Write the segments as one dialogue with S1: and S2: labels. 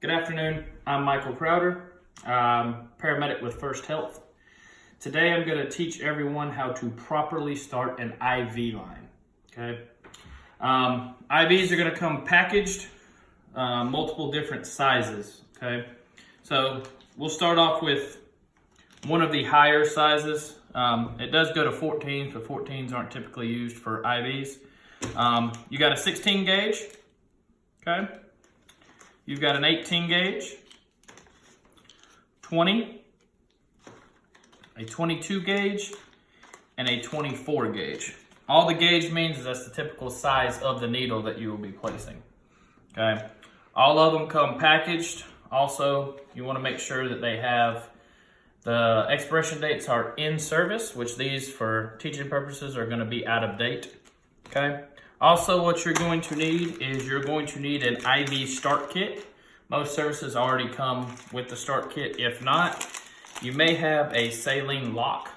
S1: Good afternoon, I'm Michael Crowder, paramedic with First Health. Today I'm going to teach everyone how to properly start an IV line. Okay, IVs are going to come packaged, multiple different sizes. Okay, so we'll start off with one of the higher sizes. It does go to 14s, but 14s aren't typically used for IVs. You got a 16 gauge, okay? You've got an 18 gauge, 20, a 22 gauge, and a 24 gauge. All the gauge means is that's the typical size of the needle that you will be placing, okay? All of them come packaged. Also, you want to make sure that they have the expiration dates are in service, which these for teaching purposes are going to be out of date, okay? Also, what you're going to need is you're going to need an IV start kit. Most services already come with the start kit. If not, you may have a saline lock,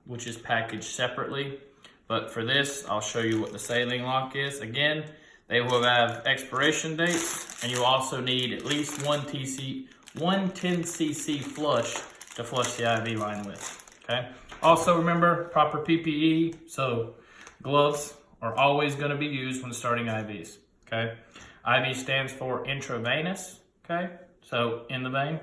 S1: which is packaged separately. But for this, I'll show you what the saline lock is. Again, they will have expiration dates, and you also need at least one 10cc flush to flush the IV line with, okay? Also remember, proper PPE, so gloves are always gonna be used when starting IVs, okay? IV stands for intravenous, okay? So in the vein.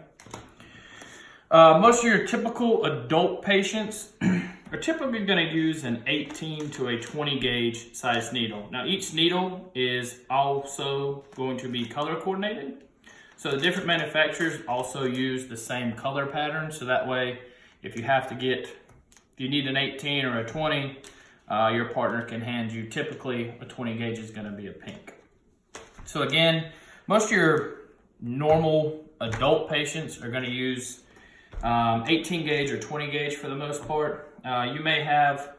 S1: Most of your typical adult patients are typically gonna use an 18 to a 20 gauge size needle. Now each needle is also going to be color coordinated. So the different manufacturers also use the same color pattern. So that way, if you need an 18 or a 20, your partner can hand you, typically a 20 gauge is gonna be a pink. So again, most of your normal adult patients are gonna use 18 gauge or 20 gauge for the most part. You may have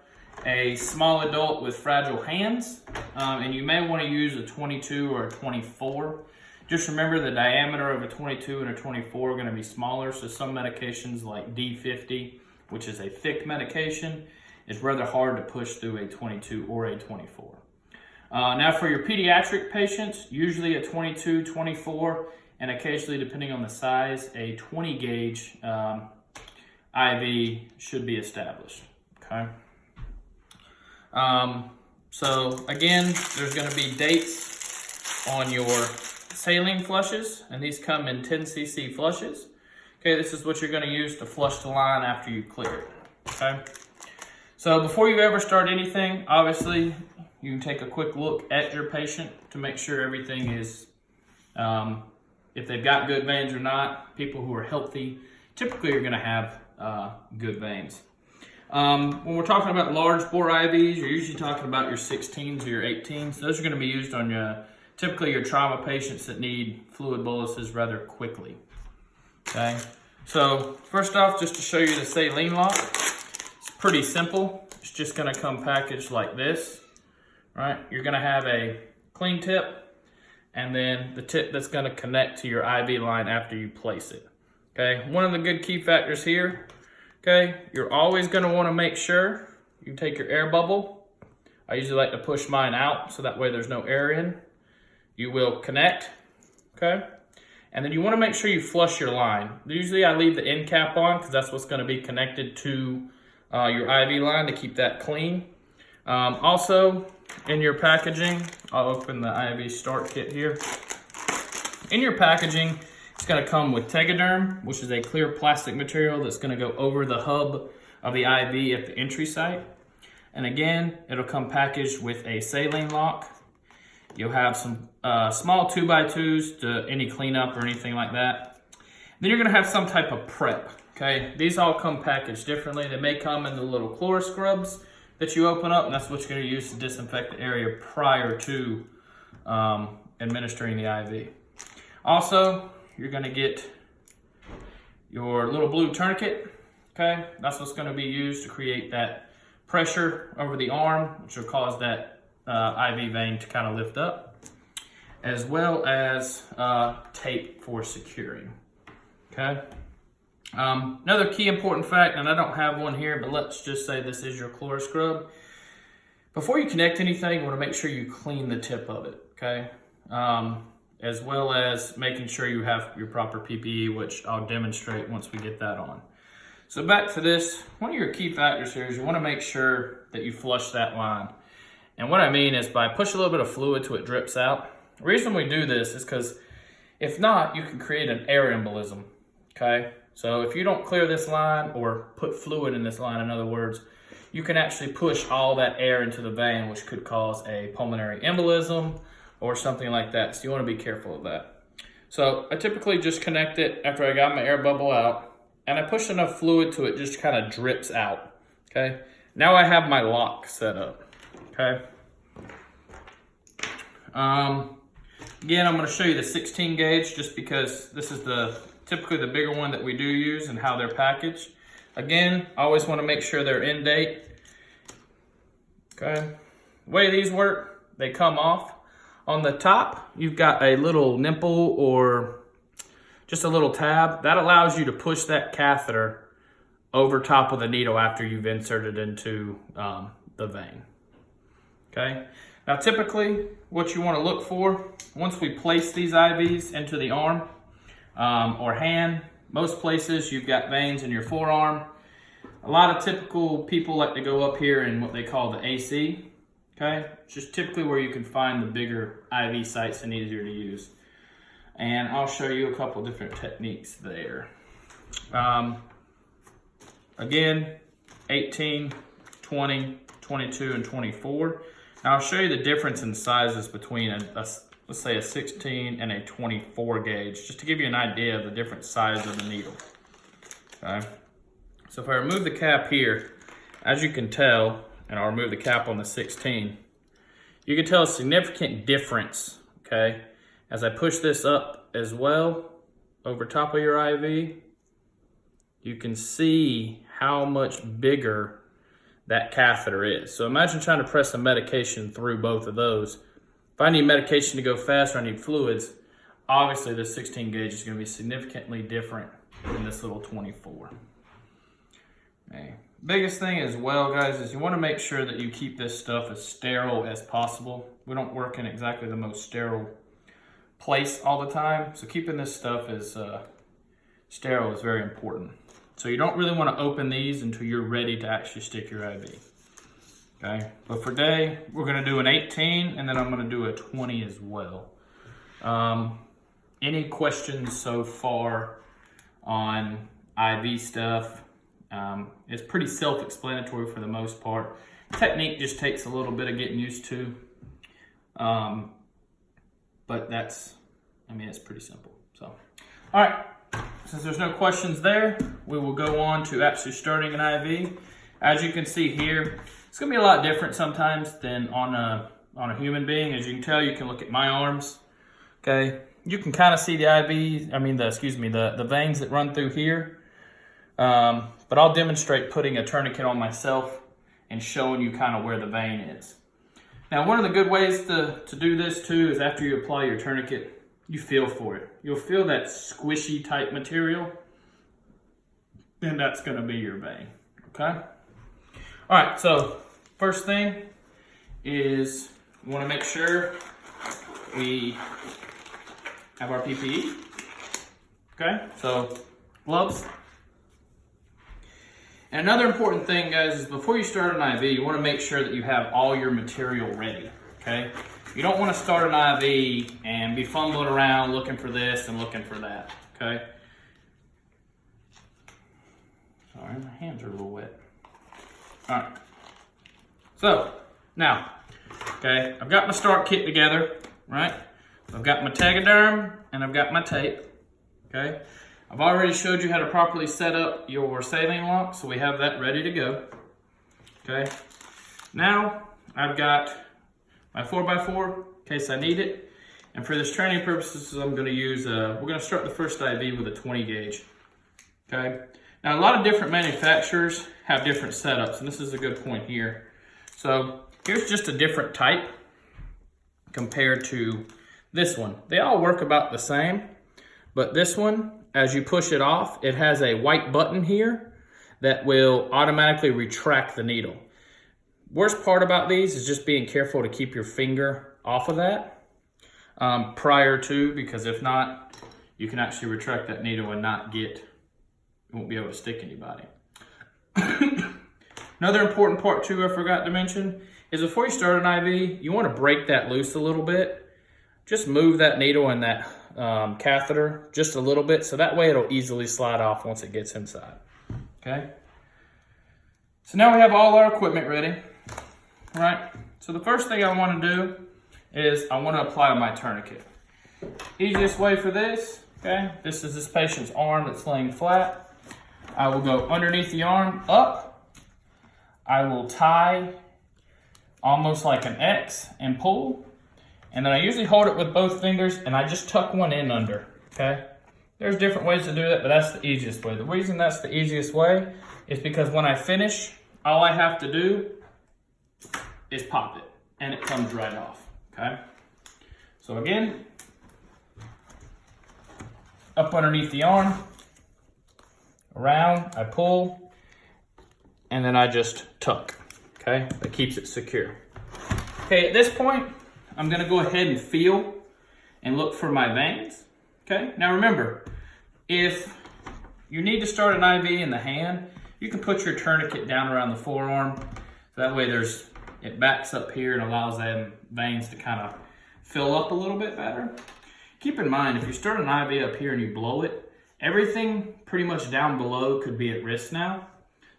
S1: a small adult with fragile hands, and you may wanna use a 22 or a 24. Just remember the diameter of a 22 and a 24 are gonna be smaller, so some medications like D50, which is a thick medication, is rather hard to push through a 22 or a 24. Now for your pediatric patients, usually a 22, 24, and occasionally, depending on the size, a 20 gauge IV should be established, okay? So again, there's gonna be dates on your saline flushes, and these come in 10cc flushes. Okay, this is what you're gonna use to flush the line after you clear it, okay? So before you ever start anything, obviously, you can take a quick look at your patient to make sure everything is, if they've got good veins or not. People who are healthy typically are gonna have good veins. When we're talking about large bore IVs, you're usually talking about your 16s or your 18s. Those are gonna be used on typically your trauma patients that need fluid boluses rather quickly, okay? So first off, just to show you the saline lock, it's pretty simple. It's just gonna come packaged like this, right? You're gonna have a clean tip, and then the tip that's gonna connect to your IV line after you place it, okay? One of the good key factors here, okay, you're always gonna wanna make sure you take your air bubble. I usually like to push mine out so that way there's no air in. You will connect, okay? And then you wanna make sure you flush your line. Usually I leave the end cap on because that's what's gonna be connected to your IV line to keep that clean. Also, in your packaging, I'll open the IV start kit here. In your packaging, it's gonna come with Tegaderm, which is a clear plastic material that's gonna go over the hub of the IV at the entry site. And again, it'll come packaged with a saline lock. You'll have some small 2x2s to any cleanup or anything like that. Then you're gonna have some type of prep, okay? These all come packaged differently. They may come in the little chlor scrubs that you open up, and that's what you're gonna use to disinfect the area prior to administering the IV. Also, you're gonna get your little blue tourniquet, okay? That's what's gonna be used to create that pressure over the arm, which will cause that IV vein to kind of lift up, as well as tape for securing, okay? Another key important fact, and I don't have one here, but let's just say this is your chlor scrub. Before you connect anything, you want to make sure you clean the tip of it, okay? as well as making sure you have your proper PPE, which I'll demonstrate once we get that on. So back to this, one of your key factors here is you want to make sure that you flush that line. And what I mean is by push a little bit of fluid till it drips out. The reason we do this is because if not, you can create an air embolism, okay? So if you don't clear this line or put fluid in this line, in other words, you can actually push all that air into the vein, which could cause a pulmonary embolism or something like that. So you want to be careful of that. So I typically just connect it after I got my air bubble out, and I push enough fluid to it just kind of drips out, okay? Now I have my lock set up, okay? Again, I'm going to show you the 16 gauge just because this is typically the bigger one that we do use and how they're packaged. Again, I always want to make sure they're in date. Okay, the way these work, they come off. On the top, you've got a little nipple or just a little tab. That allows you to push that catheter over top of the needle after you've inserted into the vein. Okay, now typically what you want to look for, once we place these IVs into the arm or hand, most places you've got veins in your forearm. A lot of typical people like to go up here in what they call the AC. Okay, it's just typically where you can find the bigger IV sites and easier to use. And I'll show you a couple different techniques there. Again, 18, 20, 22, and 24. Now I'll show you the difference in sizes between let's say a 16 and a 24 gauge, just to give you an idea of the different size of the needle. Okay, so if I remove the cap here, as you can tell, and I'll remove the cap on the 16, you can tell a significant difference, okay? As I push this up as well, over top of your IV, you can see how much bigger that catheter is. So imagine trying to press a medication through both of those. If I need medication to go faster, I need fluids, obviously this 16 gauge is gonna be significantly different than this little 24. Okay. Biggest thing as well, guys, is you want to make sure that you keep this stuff as sterile as possible. We don't work in exactly the most sterile place all the time, so keeping this stuff as sterile is very important. So you don't really want to open these until you're ready to actually stick your IV. Okay, but for today, we're going to do an 18, and then I'm going to do a 20 as well. Any questions so far on IV stuff? It's pretty self-explanatory for the most part. Technique just takes a little bit of getting used to. But it's pretty simple. So, all right, since there's no questions there, we will go on to actually starting an IV. As you can see here, it's gonna be a lot different sometimes than on a human being. As you can tell, you can look at my arms, okay? You can kind of see the IV, the veins that run through here. But I'll demonstrate putting a tourniquet on myself and showing you kind of where the vein is. Now, one of the good ways to do this too is after you apply your tourniquet, you feel for it. You'll feel that squishy type material, and that's gonna be your vein, okay? All right, so first thing is we wanna make sure we have our PPE, okay? So gloves. And another important thing, guys, is before you start an IV, you want to make sure that you have all your material ready, okay? You don't want to start an IV and be fumbling around looking for this and looking for that, okay? Sorry, my hands are a little wet. All right. So, now, okay, I've got my start kit together, right? I've got my Tegaderm and I've got my tape, okay? I've already showed you how to properly set up your saline lock, so we have that ready to go. Okay. Now, I've got my 4x4 in case I need it. And for this training purposes, I'm going to use, we're going to start the first IV with a 20 gauge. Okay. Now, a lot of different manufacturers have different setups, and this is a good point here. So, here's just a different type compared to this one. They all work about the same, but this one, as you push it off, it has a white button here that will automatically retract the needle. Worst part about these is just being careful to keep your finger off of that. prior to, because if not, you can actually retract that needle and you won't be able to stick anybody. Another important part too I forgot to mention is before you start an IV, you want to break that loose a little bit. Just move that needle and that catheter just a little bit, so that way it'll easily slide off once it gets inside. Okay? So now we have all our equipment ready. All right? So the first thing I want to do is I want to apply my tourniquet. Easiest way for this, okay? This is this patient's arm that's laying flat. I will go underneath the arm, up. I will tie almost like an X and pull. And then I usually hold it with both fingers and I just tuck one in under, okay? There's different ways to do that, but that's the easiest way. The reason that's the easiest way is because when I finish, all I have to do is pop it and it comes right off, okay? So again, up underneath the arm, around, I pull, and then I just tuck, okay? That keeps it secure. Okay, at this point, I'm gonna go ahead and feel and look for my veins, okay? Now remember, if you need to start an IV in the hand, you can put your tourniquet down around the forearm. So that way it backs up here and allows them veins to kind of fill up a little bit better. Keep in mind, if you start an IV up here and you blow it, everything pretty much down below could be at risk now.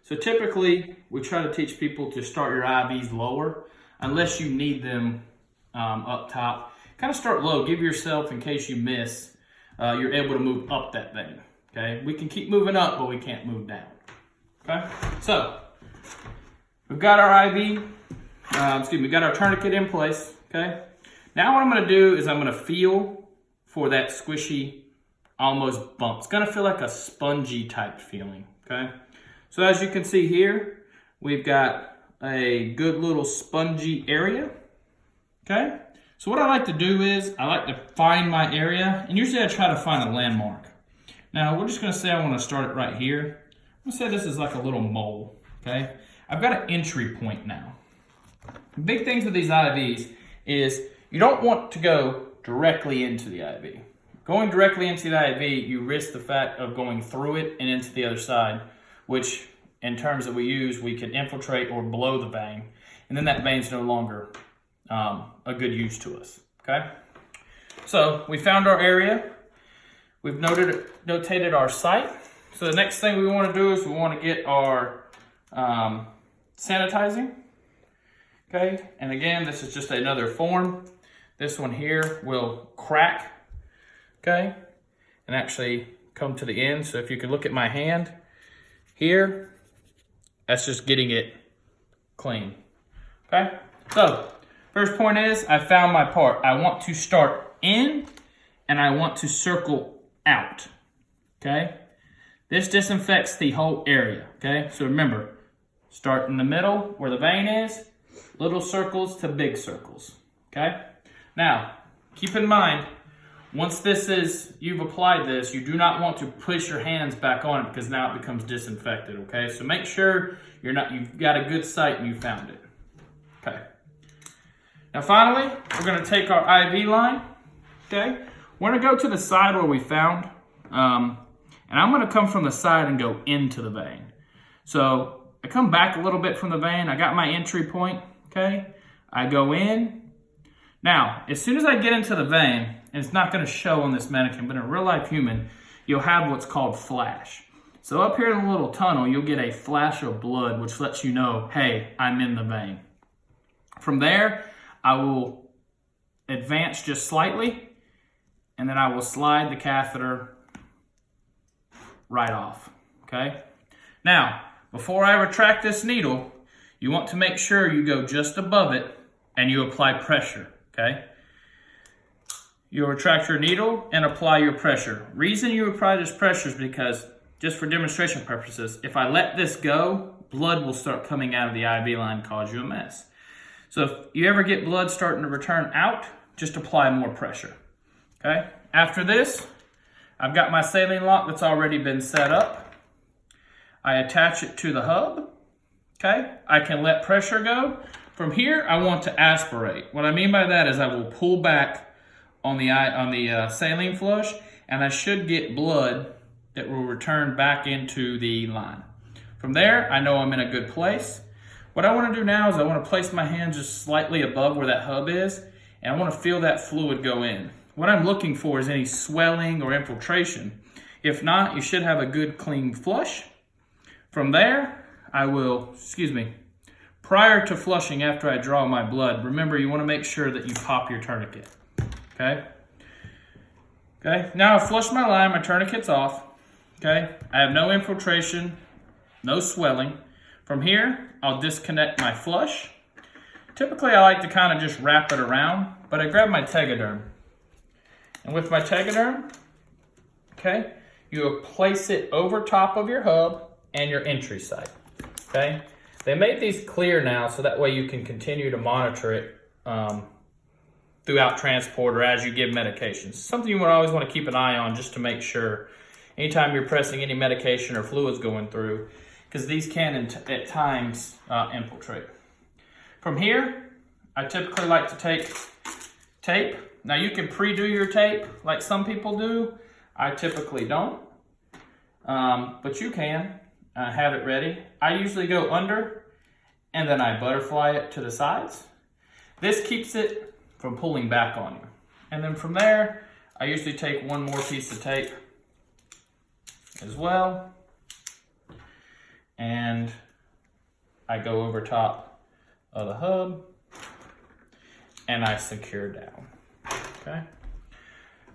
S1: So typically, we try to teach people to start your IVs lower, unless you need them up top. Kind of start low, give yourself, in case you miss, you're able to move up that vein, okay? We can keep moving up, but we can't move down, okay? So, we've got our IV, we got our tourniquet in place, okay? Now what I'm gonna do is I'm gonna feel for that squishy, almost bump. It's gonna feel like a spongy type feeling, okay? So as you can see here, we've got a good little spongy area, okay? So what I like to do is I like to find my area, and usually I try to find a landmark. Now we're just gonna say I wanna start it right here. I'm gonna say this is like a little mole, okay? I've got an entry point now. Big things with these IVs is you don't want to go directly into the IV. Going directly into the IV, you risk the fact of going through it and into the other side, which in terms that we use, we could infiltrate or blow the vein, and then that vein's no longer a good use to us, okay? So we found our area. We've notated our site. So the next thing we want to do is we want to get our sanitizing, okay? And again, this is just another form. This one here will crack, okay? And actually come to the end. So if you could look at my hand here, that's just getting it clean, okay? So first point is I found my part. I want to start in and I want to circle out, okay? This disinfects the whole area, okay? So remember, start in the middle where the vein is, little circles to big circles, okay? Now, keep in mind, once you've applied this, you do not want to push your hands back on it because now it becomes disinfected, okay? So make sure you've got a good site and you found it, okay? Now finally, we're gonna take our IV line, okay? We're gonna go to the side where we found, and I'm gonna come from the side and go into the vein. So I come back a little bit from the vein, I got my entry point, okay? I go in. Now, as soon as I get into the vein, and it's not gonna show on this mannequin, but in a real life human, you'll have what's called flash. So up here in the little tunnel, you'll get a flash of blood, which lets you know, hey, I'm in the vein. From there, I will advance just slightly, and then I will slide the catheter right off, okay? Now, before I retract this needle, you want to make sure you go just above it and you apply pressure, okay? You'll retract your needle and apply your pressure. Reason you apply this pressure is because, just for demonstration purposes, if I let this go, blood will start coming out of the IV line and cause you a mess. So if you ever get blood starting to return out, just apply more pressure, okay? After this, I've got my saline lock that's already been set up. I attach it to the hub, okay? I can let pressure go. From here, I want to aspirate. What I mean by that is I will pull back on the saline flush, and I should get blood that will return back into the line. From there, I know I'm in a good place. What I want to do now is I want to place my hand just slightly above where that hub is, and I want to feel that fluid go in. What I'm looking for is any swelling or infiltration. If not, you should have a good clean flush. From there, I will, prior to flushing after I draw my blood, remember you want to make sure that you pop your tourniquet, okay? Okay, now I've flushed my line, my tourniquet's off, okay? I have no infiltration, no swelling. From here, I'll disconnect my flush. Typically, I like to kind of just wrap it around, but I grab my Tegaderm. And with my Tegaderm, okay, you place it over top of your hub and your entry site, okay? They made these clear now so that way you can continue to monitor it throughout transport or as you give medications. Something you would always want to keep an eye on just to make sure anytime you're pressing any medication or fluids going through, because these can at times infiltrate. From here, I typically like to take tape. Now you can pre-do your tape like some people do. I typically don't, but you can have it ready. I usually go under and then I butterfly it to the sides. This keeps it from pulling back on you. And then from there, I usually take one more piece of tape as well, and I go over top of the hub and I secure down, okay?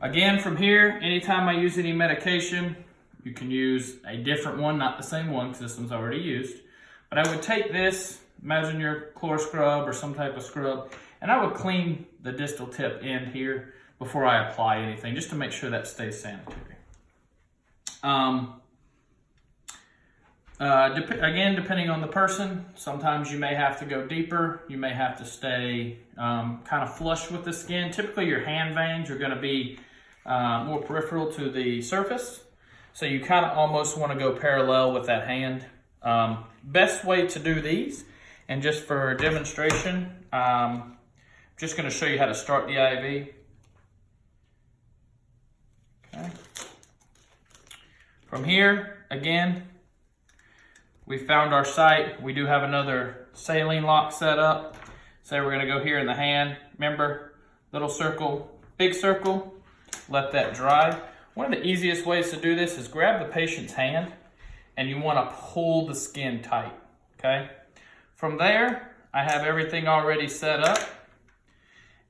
S1: Again, from here, anytime I use any medication, you can use a different one, not the same one because this one's already used. But I would take this, imagine your chlor scrub or some type of scrub, and I would clean the distal tip end here before I apply anything, just to make sure that stays sanitary. Again, depending on the person, sometimes you may have to go deeper. You may have to stay kind of flush with the skin. Typically, your hand veins are going to be more peripheral to the surface. So you kind of almost want to go parallel with that hand. Best way to do these, and just for demonstration, I'm just going to show you how to start the IV. Okay. From here, again, we found our site. We do have another saline lock set up. So we're going to go here in the hand. Remember, little circle, big circle, let that dry. One of the easiest ways to do this is grab the patient's hand and you want to pull the skin tight, okay? From there, I have everything already set up,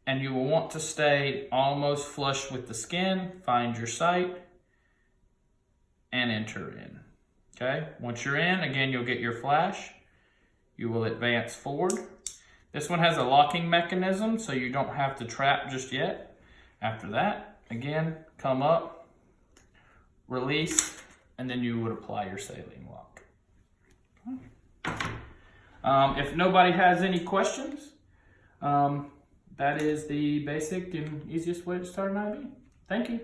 S1: and you will want to stay almost flush with the skin. Find your site and enter in, okay? Once you're in, again, you'll get your flash. You will advance forward. This one has a locking mechanism, so you don't have to trap just yet. After that, again, come up, release, and then you would apply your saline lock. If nobody has any questions, that is the basic and easiest way to start an IV. Thank you.